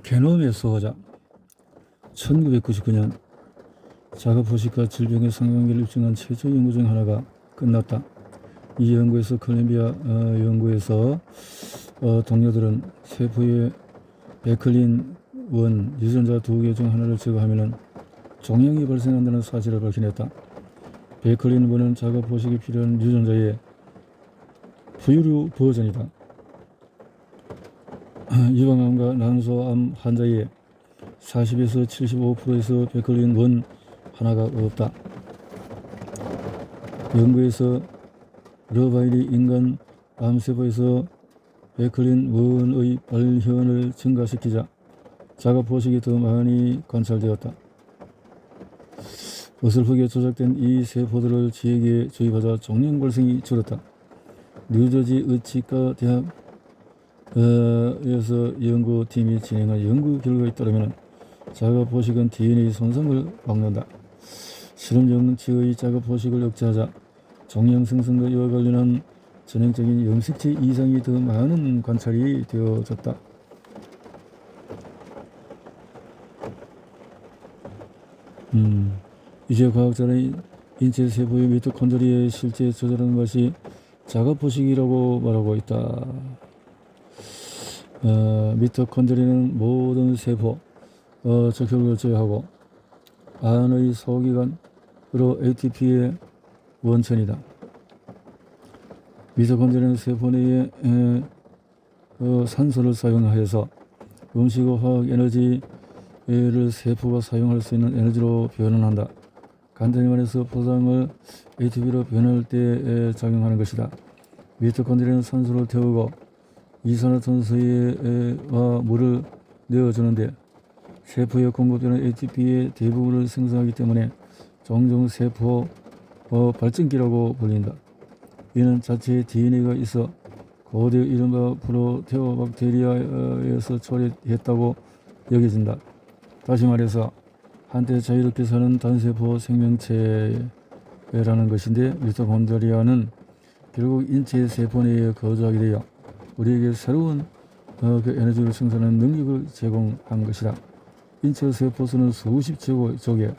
게놈의 수호자. 1999년 자가포식과 질병의 상관관계를 입증한 최초 연구 중 하나가 끝났다. 이 연구에서 콜롬비아 연구에서 동료들은 세포의 베클린-1 유전자 2개 중 하나를 제거하면 종양이 발생한다는 사실을 밝혀냈다. 베클린-1은 자가포식에 필요한 유전자의 부유류 버전이다. 유방암과 난소암 환자의 40에서 75%에서 베클린-1 하나가 없다. 연구에서 러바일이 인간 암세포에서 베클린-1의 발현을 증가시키자 자가포식이 더 많이 관찰되었다. 어설프게 조작된 이 세포들을 쥐에게 주입하자 종양 발생이 줄었다. 뉴저지 의치과 대학 에서 연구팀이 진행한 연구 결과에 따르면 자가포식은 DNA 손상을 막는다. 실험 정치의 자가포식을 억제하자 종양 생성과 이와 관련한 전형적인 염색체 이상이 더 많은 관찰이 되어졌다. 이제 과학자는 인체 세포의 미토콘드리아의 실제 조절하는 것이 자가포식이라고 말하고 있다. 미토콘드리아는 모든 세포 적혈을 제어하고 안의 소기관으로 ATP의 원천이다. 미토콘드리아는 세포 내에 산소를 사용하여서 음식과 화학 에너지를 세포가 사용할 수 있는 에너지로 변환한다. 간단히 말해서 포장을 ATP로 변할 때 작용하는 것이다. 미토콘드리아는 산소를 태우고 이산화탄소와 물을 내어주는데 세포에 공급되는 ATP의 대부분을 생성하기 때문에 종종 세포 발전기라고 불린다. 이는 자체에 DNA가 있어 고대 이른바 프로테오박테리아에서 초래했다고 여겨진다. 다시 말해서 한때 자유롭게 사는 단세포 생명체라는 것인데 미토콘드리아는 결국 인체 세포 내에 거주하게 되어 우리에게 새로운 그 에너지를 생산하는 능력을 제공한 것이다. 인체 세포수는 수십 조개,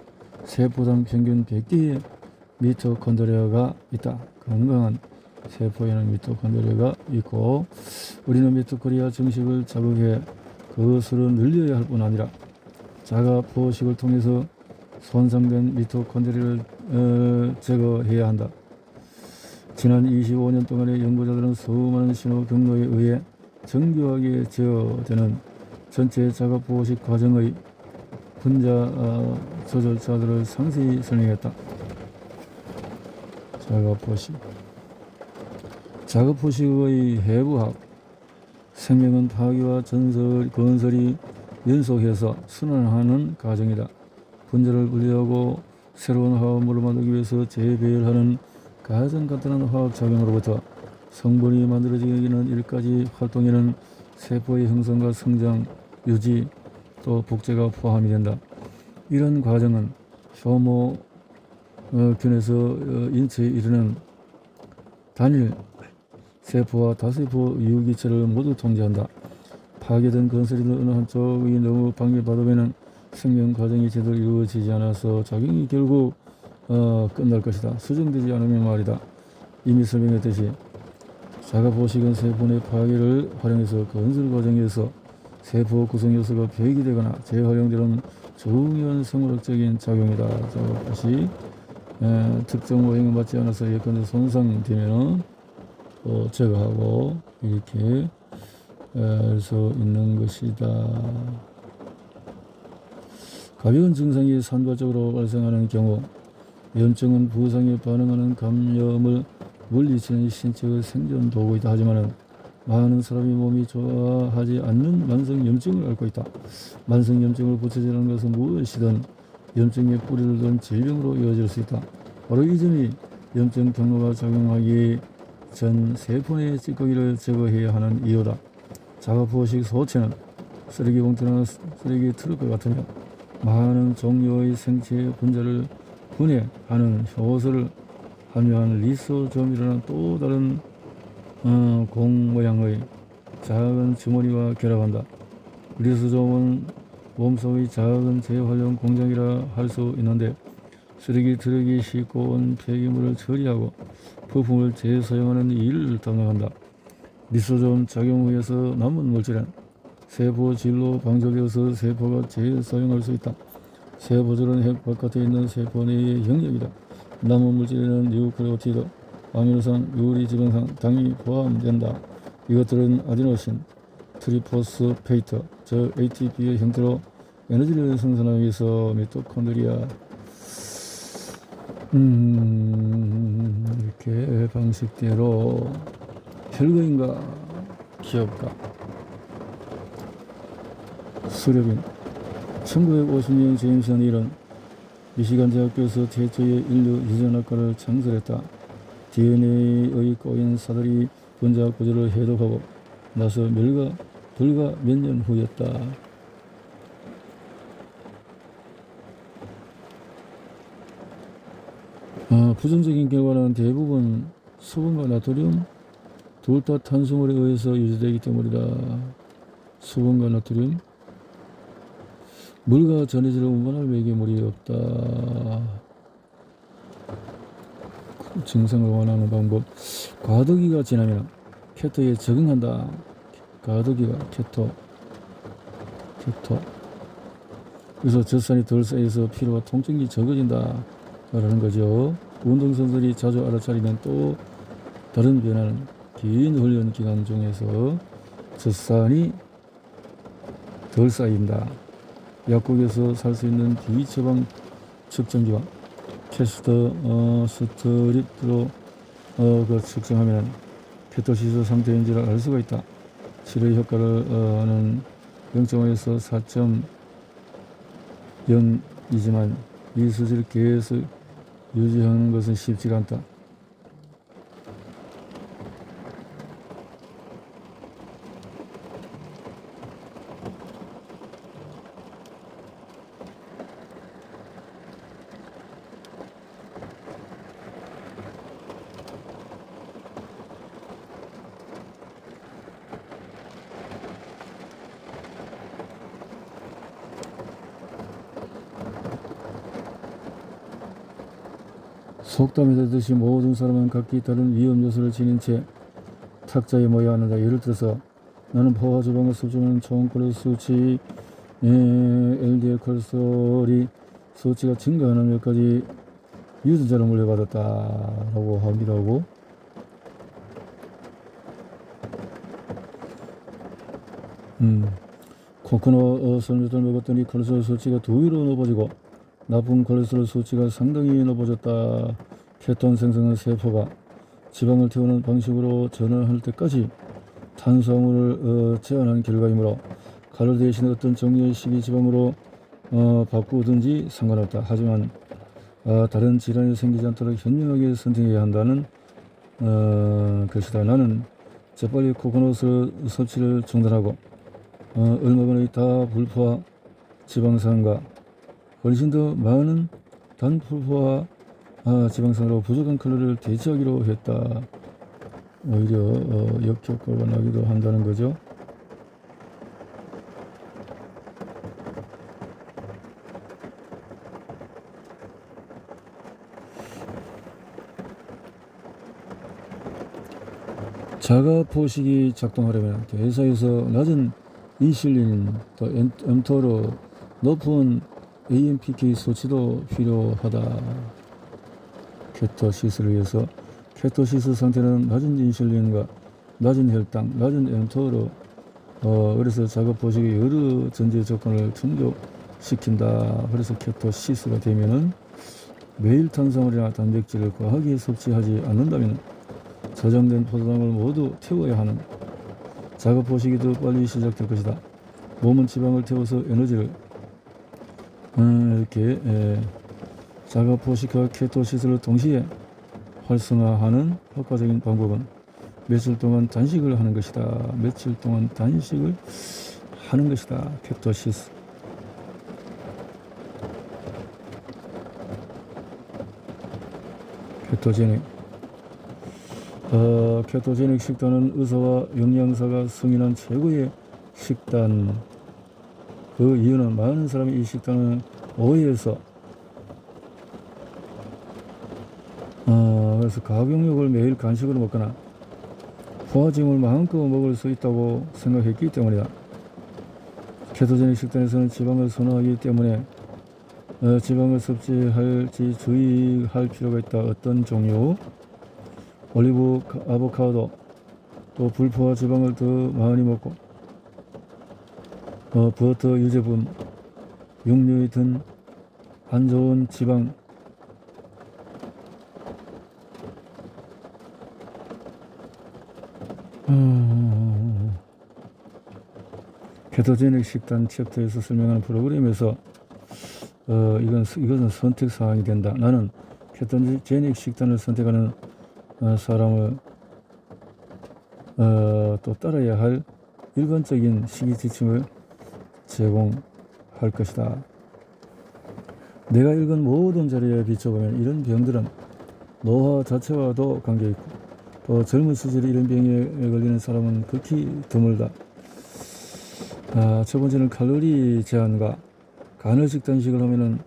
세포당 평균 100개의 미토콘드리아가 있다. 건강한 세포에는 미토콘드리아가 있고 우리는 미토콘드리아 정식을 자극해 그것으로 늘려야 할 뿐 아니라 자가포식을 통해서 손상된 미토콘드리아를 제거해야 한다. 지난 25년 동안의 연구자들은 수많은 신호 경로에 의해 정교하게 제어되는 전체 자가포식 과정의 분자 조절차들을 상세히 설명했다. 자가포식의 해부학. 생명은 파괴와 건설이 연속해서 순환하는 과정이다. 분자를 분리하고 새로운 화합물을 만들기 위해서 재배열하는 가장 간단한 화학작용으로부터 성분이 만들어지는 일까지 활동에는 세포의 형성과 성장, 유지, 또 복제가 포함이 된다. 이런 과정은 효모균에서 인체에 이르는 단일 세포와 다세포 유기체를 모두 통제한다. 파괴된 건설이든 어느 한쪽이 너무 방해받으면 생명 과정이 제대로 이루어지지 않아서 작용이 결국 끝날 것이다. 수정되지 않으면 말이다. 이미 설명했듯이 자가포식은 세포 내 파괴를 활용해서 건설 과정에서 세포 구성 요소가 폐기되거나 재활용되는 중요한 생물학적인 작용이다. 자가포식 특정 모형에 맞지 않아서 예컨대 손상되면 제거하고 이렇게 할 수 있는 것이다. 가벼운 증상이 산발적으로 발생하는 경우 염증은 부상에 반응하는 감염을 물리치는 신체의 생존 도구이다. 하지만 많은 사람이 몸이 좋아하지 않는 만성 염증을 앓고 있다. 만성 염증을 부처지는 것은 무엇이든 염증의 뿌리를 둔 질병으로 이어질 수 있다. 바로 이 점이 염증 경로가 작용하기 전 세포 내 찌꺼기를 제거해야 하는 이유다. 자가포식 소체는 쓰레기 봉투나 쓰레기 트럭과 같으며 많은 종류의 생체 분자를 분해하는 효소를 함유한 리소좀이라는 또 다른 공 모양의 작은 주머니와 결합한다. 리소솜은 몸속의 작은 재활용 공장이라 할 수 있는데 쓰레기 트럭이 싣고 온 폐기물을 처리하고 부품을 재사용하는 일을 담당한다. 리소솜 작용 후에서 남은 물질은 세포질로 방조되어서 세포가 재사용할 수 있다. 세포질은 핵 바깥에 있는 세포 내의 영역이다. 남은 물질에는 뉴클레오티드, 아미노산, 유리지방산, 당이 포함된다. 이것들은 아디노신, 트리포스페이트, 즉 ATP의 형태로 에너지를 생산하기 위해서 미토콘드리아 이렇게 방식대로 별거인가 기업가 수렵인 1950년 제임스 닐은 미시간 대학교에서 최초의 인류 유전학과를 창설했다. DNA의 꼬인 사다리 분자 구조를 해독하고 나서 불과 몇 년 후였다. 부정적인 결과는 대부분 수분과 나트륨, 둘 다 탄수물에 의해서 유지되기 때문이다. 수분과 나트륨, 물과 전해질을 운반할 매개물이 없다. 증상을 완화하는 방법. 과도기가 지나면 케토에 적응한다. 과도기가 케토. 그래서 젖산이 덜 쌓여서 피로와 통증이 적어진다 라는 거죠. 운동선수들이 자주 알아차리는 또 다른 변화는 긴 훈련 기간 중에서 젖산이 덜 쌓인다. 약국에서 살 수 있는 비처방 측정기와 캐스터 스트립으로 측정하면 케토시스 상태인지를 알 수가 있다. 치료 효과는 0.5에서 4.0이지만 이 수치를 계속 유지하는 것은 쉽지가 않다. 속담에 듯이 모든 사람은 각기 다른 위험 요소를 지닌 채 탁자에 모여야 한다. 예를 들어서 나는 포화 지방을 섭취하는 총 콜레스테롤 수치, LDL 콜레스테롤이 수치가 증가하는 몇 가지 유전자를 물려받았다라고 하기도 하고, 코코넛 선유를 먹었더니 콜레스테롤 수치가 2배로 높아지고 나쁜 콜레스테롤 수치가 상당히 높아졌다. 케톤 생성한 세포가 지방을 태우는 방식으로 전환할 때까지 탄수화물을 제한한 결과이므로 칼로리 대신 어떤 종류의 식이지방으로 바꾸든지 상관없다. 하지만 다른 질환이 생기지 않도록 현명하게 선택해야 한다는 것이다. 나는 재빨리 코코넛을 섭취를 중단하고 얼마간의 다불포화 지방산과 훨씬 더 많은 단불포화 지방산으로 부족한 칼로리를 대체하기로 했다. 오히려 역효과가 나기도 한다는 거죠. 자가 포식이 작동하려면 대사에서 낮은 인슐린, 또 mTOR, 높은 AMPK 수치도 필요하다. 케토시스를 위해서 케토시스 상태는 낮은 인슐린과 낮은 혈당, 낮은 mTOR, 그래서 자가 포식의 여러 전제 조건을 충족시킨다. 그래서 케토시스가 되면은 매일 탄수화물이나 단백질을 과하게 섭취하지 않는다면 저장된 포도당을 모두 태워야 하는 자가 포식이 더 빨리 시작될 것이다. 몸은 지방을 태워서 에너지를 이렇게 자가 포식과 케토시스를 동시에 활성화하는 효과적인 방법은 며칠 동안 단식을 하는 것이다. 며칠 동안 단식을 하는 것이다. 케토시스. 케토제닉. 케토제닉 식단은 의사와 영양사가 승인한 최고의 식단. 그 이유는 많은 사람이 이 식단을 오해해서 그래서 가공육을 매일 간식으로 먹거나 포화지물 마음껏 먹을 수 있다고 생각했기 때문이다. 케토제닉 식단에서는 지방을 선호하기 때문에 지방을 섭취할지 주의할 필요가 있다. 어떤 종류? 올리브, 아보카도, 또 불포화 지방을 더 많이 먹고 버터, 유제품, 육류 등 안 좋은 지방, 케토제닉 식단 챕터에서 설명하는 프로그램에서 이것은 선택 사항이 된다. 나는 케토제닉 식단을 선택하는 사람을 또 따라야 할 일반적인 식이 지침을 제공할 것이다. 내가 읽은 모든 자료에 비춰보면 이런 병들은 노화 자체와도 관계있고 또 젊은 시절에 이런 병에 걸리는 사람은 극히 드물다. 첫 번째는 칼로리 제한과 간헐적 단식을 하면은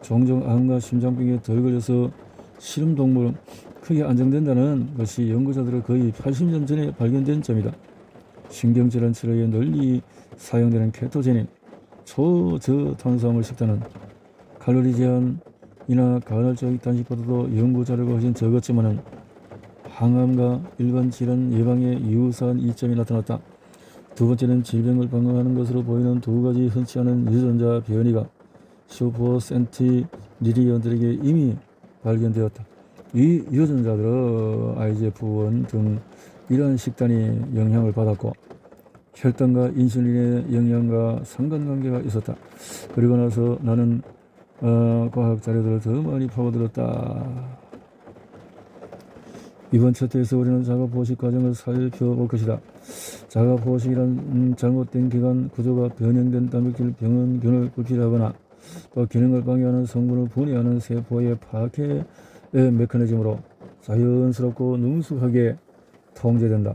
종종 암과 심장병에 덜 걸려서 실험동물 크게 안정된다는 것이 연구자들의 거의 80년 전에 발견된 점이다. 신경질환 치료에 널리 사용되는 케토제닉 초저탄수화물 식단은 칼로리 제한이나 간헐적 단식보다도 연구 자료가 훨씬 적었지만은 항암과 일반 질환 예방에 유사한 이점이 나타났다. 두 번째는 질병을 방어하는 것으로 보이는 두 가지 흔치 않은 유전자 변이가 슈퍼센티닐리언들에게 이미 발견되었다. 이 유전자들은 IGF-1 등 이러한 식단이 영향을 받았고 혈당과 인슐린의 영향과 상관관계가 있었다. 그리고 나서 나는 과학 자료들을 더 많이 파고들었다. 이번 챕터에서 우리는 자가포식 과정을 살펴볼 것이다. 자가포식이란 잘못된 기관 구조가 변형된 단백질 병원균을 불필요하거나 또 기능을 방해하는 성분을 분해하는 세포의 파괴의 메커니즘으로 자연스럽고 능숙하게 통제된다.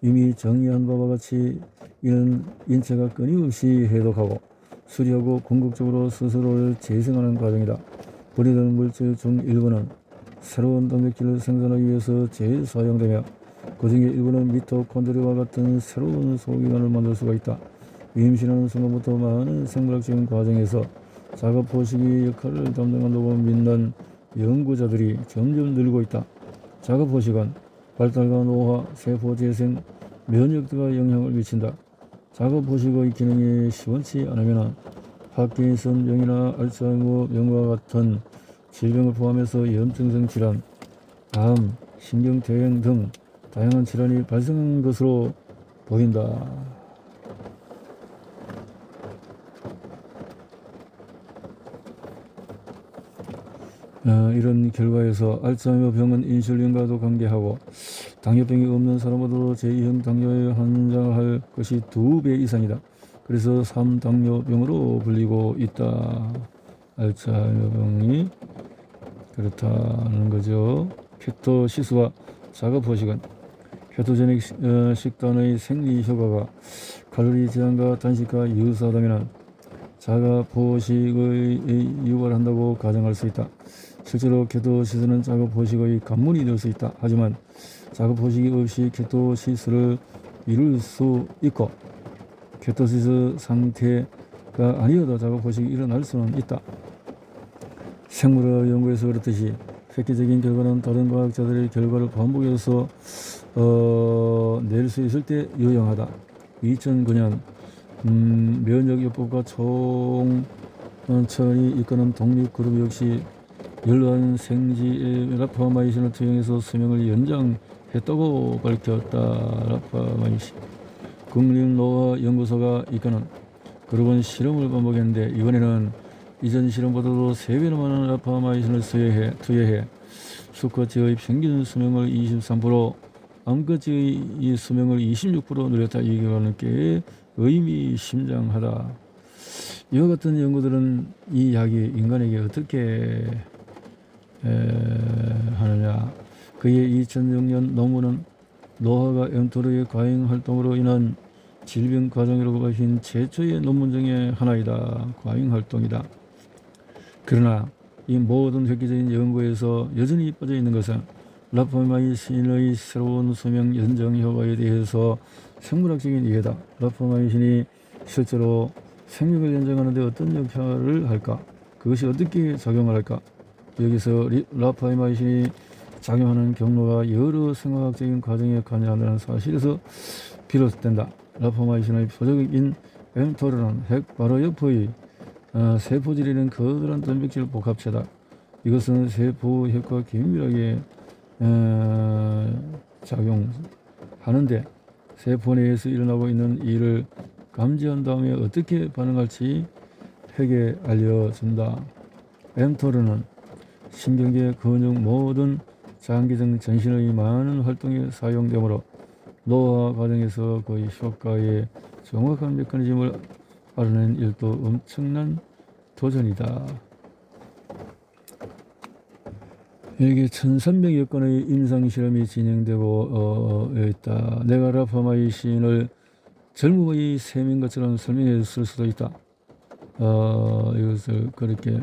이미 정의한 바와 같이 이는 인체가 끊임없이 해독하고 수리하고 궁극적으로 스스로를 재생하는 과정이다. 분해된 물질 중 일부는 새로운 단백질을 생산하기 위해서 재사용되며 그 중에 일부는 미토콘드리아와 같은 새로운 소기관을 만들 수가 있다. 임신하는 순간부터 많은 생물학적인 과정에서 자가포식이 역할을 담당한다고 믿는 연구자들이 점점 늘고 있다. 자가포식은 발달과 노화, 세포 재생, 면역 등에 영향을 미친다. 자가포식의 기능이 시원치 않으면 파킨슨 병이나 알츠하이머 병과 같은 질병을 포함해서 염증성 질환, 암, 신경퇴행 등 다양한 질환이 발생한 것으로 보인다. 이런 결과에서 알츠하이머 병은 인슐린과도 관계하고 당뇨병이 없는 사람보다도 제2형 당뇨에 환장할 것이 2배 이상이다. 그래서 3당뇨병으로 불리고 있다. 알츠하이머 병이 그렇다는 거죠. 케토시스와 자가포식은 케토제닉 식단의 생리 효과가 칼로리 제한과 단식과 유사하다면 자가포식의 유발한다고 가정할 수 있다. 실제로 케토시스는 자가포식의 관문이 될 수 있다. 하지만 자가포식이 없이 케토시스를 이룰 수 있고 케토시스 상태가 아니어도 자가포식이 일어날 수는 있다. 생물학 연구에서 그렇듯이 획기적인 결과는 다른 과학자들의 결과를 반복해서 낼 수 있을 때 유용하다. 2009년 면역요법과 총천이 이끄는 독립그룹 역시 연로한 생쥐의 라파마이신을 투여해서 수명을 연장했다고 밝혔다. 라파마이신. 국립노화연구소가 이끄는 그룹은 실험을 반복했는데 이번에는 이전 실험보다도 3배나 많은 라파마이신을 투여해 수컷쥐의 평균 수명을 23%, 암컷쥐의 수명을 26% 늘렸다. 이 결과는 꽤 의미심장하다. 이와 같은 연구들은 이 약이 인간에게 어떻게 하느냐. 그의 2006년 논문은 노화가 엠토르의 과잉 활동으로 인한 질병 과정이라고 밝힌 최초의 논문 중에 하나이다. 과잉 활동이다. 그러나 이 모든 획기적인 연구에서 여전히 빠져 있는 것은 라포마이신의 새로운 수명 연장 효과에 대해서 생물학적인 이해다. 라포마이신이 실제로 생명을 연장하는 데 어떤 역할을 할까? 그것이 어떻게 작용을 할까? 여기서 라포마이신이 작용하는 경로가 여러 생화학적인 과정에 관여한다는 사실에서 비롯된다. 라포마이신의 표적인 엠토르는 핵 바로 옆의 세포질이는 커다란 단백질 복합체다. 이것은 세포핵과 긴밀하게 작용하는데 세포 내에서 일어나고 있는 일을 감지한 다음에 어떻게 반응할지 핵에 알려준다. 엠토르는 신경계, 근육 모든 장기적 전신의 많은 활동에 사용되므로 노화 과정에서 그의 효과의 정확한 메커니즘을 알아낸 일도 엄청난 도전이다. 여기 1300여 건의 임상실험이 진행되고 있다. 내가 라포마이신을 젊음의 셈인 것처럼 설명해 쓸 수도 있다. 이것을 그렇게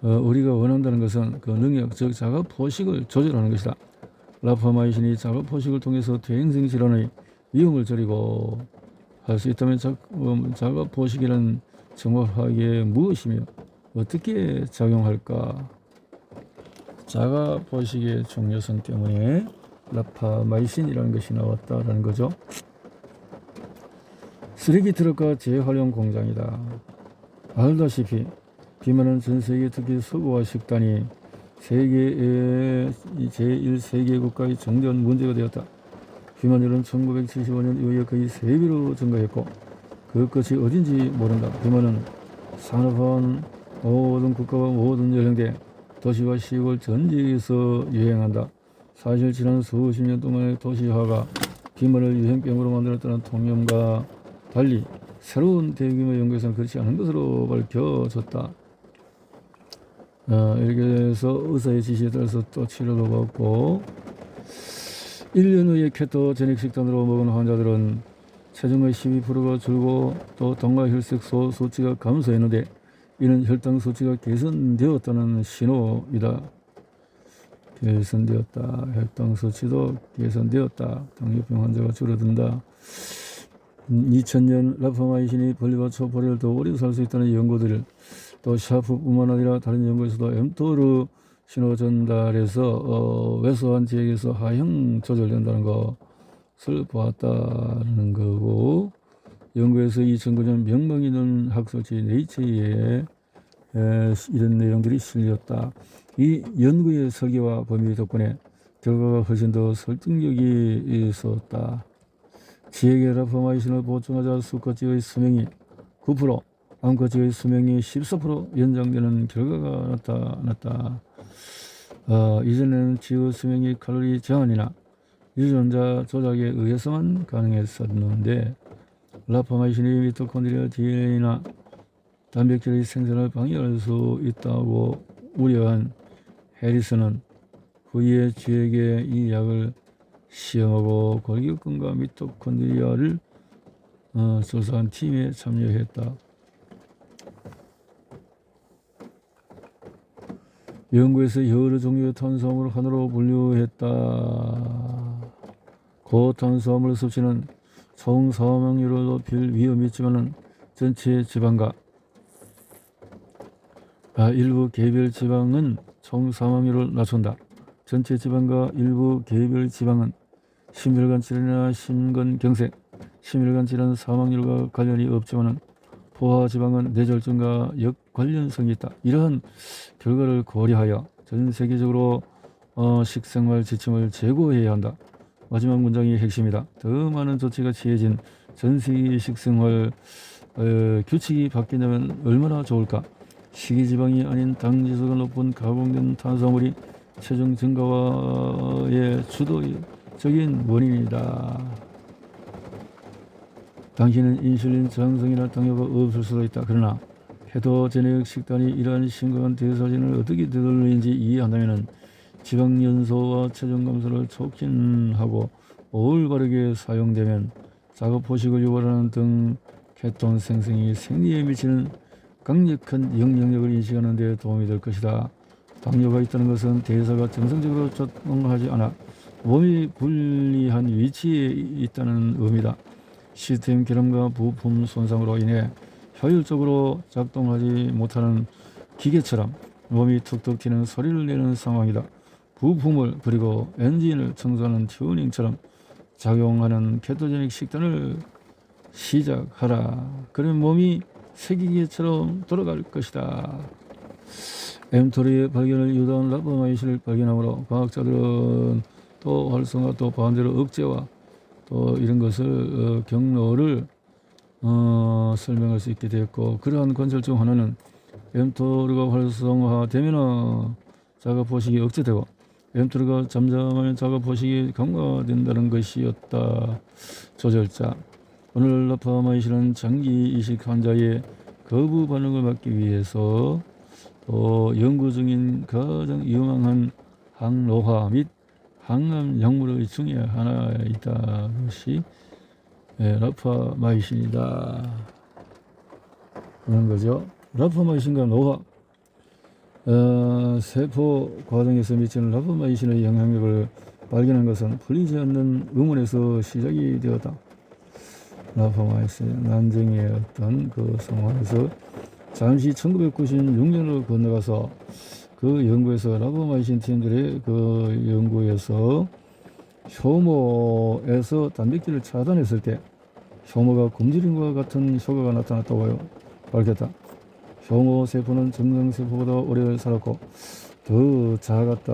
우리가 원한다는 것은 그 능력, 즉 자가 포식을 조절하는 것이다. 라포마이신이 자가 포식을 통해서 퇴행성 질환의 위험을 줄이고 할 수 있다면 자가 포식이라는 정확하게 무엇이며 어떻게 작용할까? 자가 포식의 중요성 때문에 라포마이신이라는 것이 나왔다라는 거죠. 쓰레기 트럭과 재활용 공장이다. 알다시피 비만은 전 세계 특히 서구화 식단이 세계의 제1세계 국가의 정대한 문제가 되었다. 비만율은 1975년 이후에 거의 3배로 증가했고 그것이 어딘지 모른다. 비만은 산업화한 모든 국가와 모든 연령대, 도시와 시골 전 지역에서 유행한다. 사실 지난 수십 년 동안의 도시화가 비만을 유행병으로 만들었다는 통념과 달리 새로운 대규모 연구에서는 그렇지 않은 것으로 밝혀졌다. 이렇게 해서 의사의 지시에 따라서 또 치료를 받고 1년 후에 케토제닉 식단으로 먹은 환자들은 체중의 12%가 줄고 또 동화혈색소 수치가 감소했는데 이는 혈당 수치가 개선되었다는 신호이다. 개선되었다. 혈당 수치도 개선되었다. 당뇨병 환자가 줄어든다. 2000년 라포마이신이 벌레와 초포를 더 오래 살 수 있다는 연구들, 또 샤프뿐만 아니라 다른 연구에서도 엠토르 신호 전달에서 왜소한 지역에서 하향 조절된다는 것을 보았다는 거고, 연구에서 2009년 명망 있는 학술지 네이처에 이런 내용들이 실렸다. 이 연구의 설계와 범위 덕분에 결과가 훨씬 더 설득력이 있었다. 지역의 라포마이신을 보충하자 수컷쥐의 수명이 9%, 암컷쥐의 수명이 14% 연장되는 결과가 나타났다. 이전에는 쥐의 수명이 칼로리 제한이나 유전자 조작에 의해서만 가능했었는데 라포마이신이 미토콘드리아 DNA나 단백질의 생산을 방해할 수 있다고 우려한 해리슨은 후에 쥐에게 이 약을 시험하고 골격근과 미토콘드리아를 조사한 팀에 참여했다. 연구에서 여러 종류의 탄수화물을 하나로 분류했다. 고탄수화물 섭취는 총 사망률을 높일 위험이 있지만 전체 지방과 일부 개별 지방은 총 사망률을 낮춘다. 전체 지방과 일부 개별 지방은 심혈관 질환이나 심근경색, 심혈관 질환 사망률과 관련이 없지만 포화 지방은 뇌졸중과 역관련성이 있다. 이러한 결과를 고려하여 전 세계적으로 식생활 지침을 제고해야 한다. 마지막 문장이 핵심이다. 더 많은 조치가 취해진 전 세계 식생활 규칙이 바뀐다면 얼마나 좋을까. 식이지방이 아닌 당지수가 높은 가공된 탄수화물이 체중 증가의 주도적인 원인이다. 당신은 인슐린 저항성이나 당뇨가 없을 수도 있다. 그러나 케토제닉 식단이 이러한 심각한 대사진을 어떻게 되돌리는지 이해한다면 지방연소와 체중 감소를 촉진하고 올바르게 사용되면 작업 포식을 유발하는 등 케톤 생성이 생리에 미치는 강력한 영향력을 인식하는 데 도움이 될 것이다. 당뇨가 있다는 것은 대사가 정상적으로 작동하지 않아 몸이 불리한 위치에 있다는 의미다. 시스템 결함과 부품 손상으로 인해 효율적으로 작동하지 못하는 기계처럼 몸이 툭툭 튀는 소리를 내는 상황이다. 부품을 그리고 엔진을 청소하는 튜닝처럼 작용하는 케토제닉 식단을 시작하라. 그러면 몸이 세기계처럼 돌아갈 것이다. 엠토리의 발견을 유도한 라포마이신을 발견하므로 과학자들은 또 활성화 또 반대로 억제와 또 이런 것을 경로를 설명할 수 있게 되었고, 그러한 관절 중 하나는 엠토르가 활성화되면 자가 포식이 억제되고 엠토르가 잠잠하면 자가 포식이 강화된다는 것이었다. 조절자. 오늘 라포마이신은 장기 이식 환자의 거부 반응을 막기 위해서 연구 중인 가장 유망한 항노화 및 항암 약물의 중에 하나이다. 것이 라포마이신이다. 그런 거죠. 라포마이신과 노화, 세포 과정에서 미치는 라포마이신의 영향력을 발견한 것은 풀리지 않는 의문에서 시작이 되었다. 라포마이신 난쟁이의 어떤 그 상황에서 잠시 1996년으로 건너가서 그 연구에서 라포마이신 팀들의 그 연구에서 효모에서 단백질을 차단했을 때 효모가 굶주림과 같은 효과가 나타났다고 밝혔다. 효모 세포는 정상세포보다 오래 살았고 더 작았다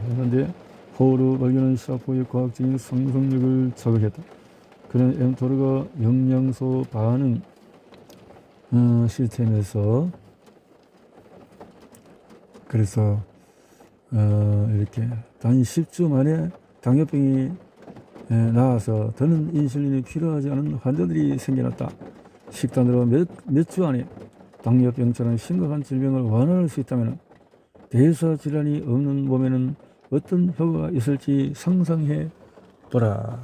했는데 호르 발견은 샤포의 과학적인 상상력을 자극했다. 그는 엠토르가 영양소 반응 시스템에서 그래서 이렇게 단 10주 만에 당뇨병이 나와서 더는 인슐린이 필요하지 않은 환자들이 생겨났다. 식단으로 몇 주 안에 당뇨병처럼 심각한 질병을 완화할 수 있다면 대사질환이 없는 몸에는 어떤 효과가 있을지 상상해 보라.